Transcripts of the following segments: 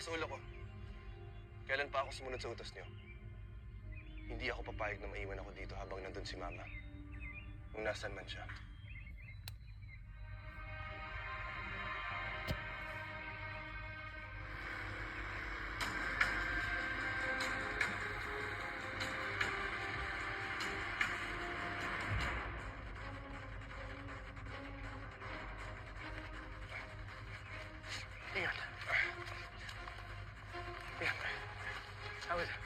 sa ulo ko. Kailan pa ako sumunod sa utos niyo? Hindi ako papayag na maiwan ako dito habang nandun si Mama. Kung nasan man siya. Leon. Leon. How is it?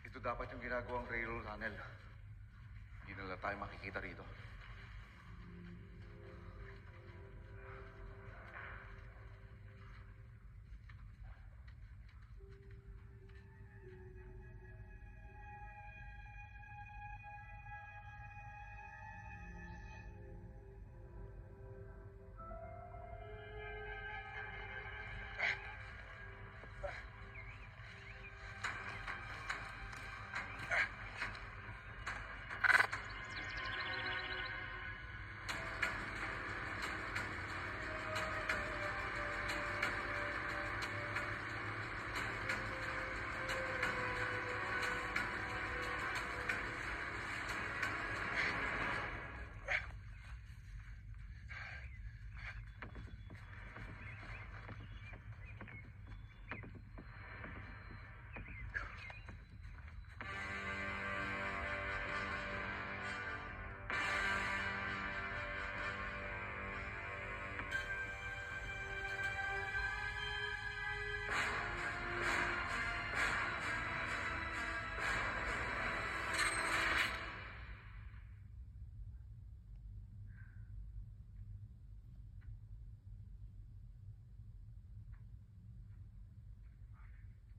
Ito dapat yung ginagawang railroad tunnel. Hindi na lang tayo makikita rito.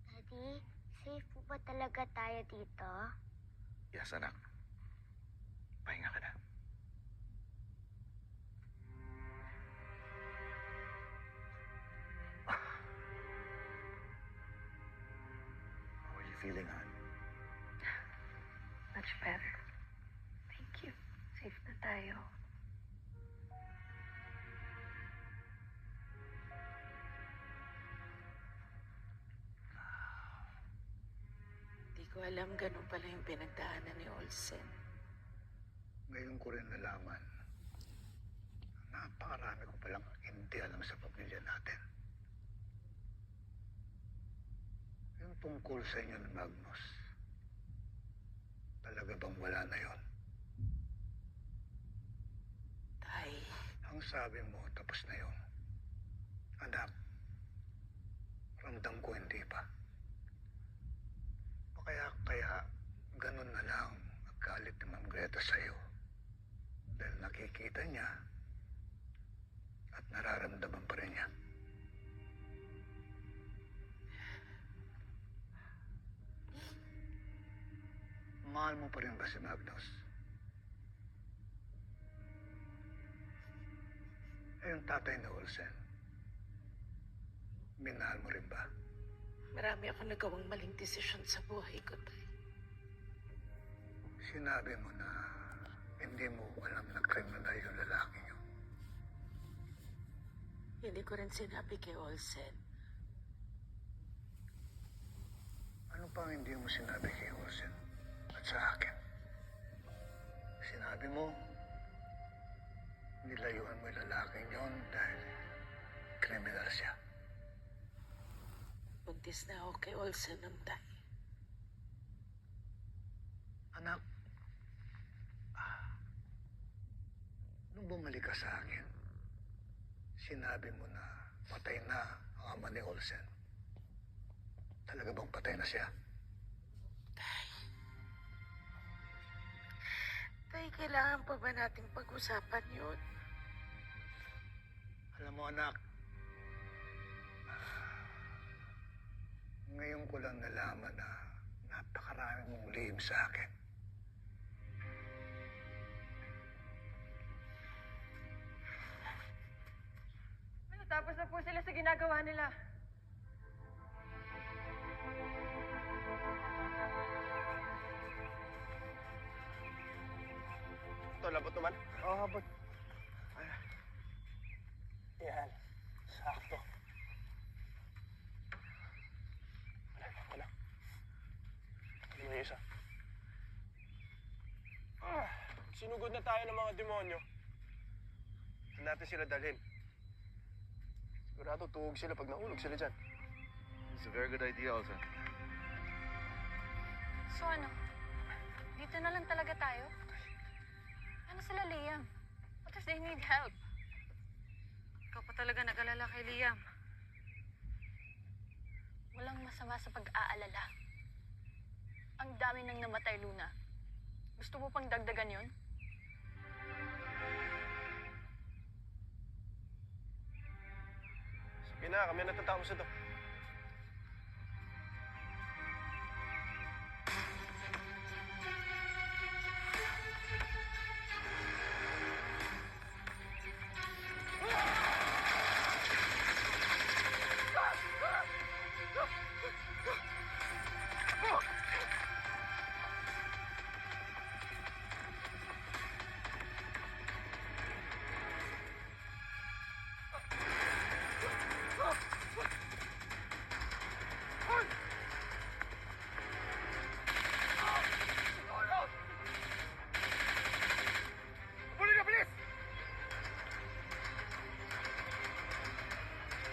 Daddy, safe po ba talaga tayo dito? Yes, anak. Pahinga ka na. How are you feeling, hon? Much better. Thank you. Safe na tayo. Di ko alam ganun pala yung pinagdaanan ni Olsen. Ngayon ko rin nalaman, napakarami ko palang hindi alam sa pamilya natin. Yung tungkol sa inyo ni Magnus, talaga bang wala na yon? Tay, Ang sabi mo, tapos na yon. Anak, ramdam ko hindi pa. O kaya ganun na lang nagkalit ni Ma'am Greta sa'yo. Dahil nakikita niya at nararamdaman pa rin niya. mahal mo pa rin ba si Magnus? Eh, yung tatay ni Olsen, minahal mo rin ba? Marami ako nagawang maling desisyon sa buhay ko, Tay. Sinabi mo na hindi mo alam na kriminal yung lalaki niyo. Hindi ko rin sinabi kay Olsen. Ano pang hindi mo sinabi kay Olsen at sa akin? Sinabi mo, nilayuan mo yung lalaki yun dahil kriminal siya. Buntis na ako kay Olsen ng Tay. Anak, nung bumalik ka sa akin, sinabi mo na patay na ang ama ni Olsen. Talaga bang patay na siya? Tay, kailangan pa ba nating pag-usapan yun? Alam mo, anak, ngayon ko lang nalaman na napakarami mong lihim sa akin. Tapos na po sila sa ginagawa nila. Ito, labot naman. Oo, but Yan. Sakto. Wala. Ano yung isa? Sinugod na tayo ng mga demonyo. Saan natin sila dalhin? Sigurado tuhog sila pag nahulog sila dyan. It's a very good idea, Olsen. So ano? Dito na lang talaga tayo? Ano sila, Liam? What if they need help? Ikaw pa talaga nag-alala kay Liam. Walang masama sa pag-aalala. Ang dami nang namatay, Luna. Gusto mo pang dagdagan yon? Sige na, kami natatapos ito.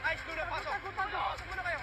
Ayos, Luna, pasok! Pasok muna kayo!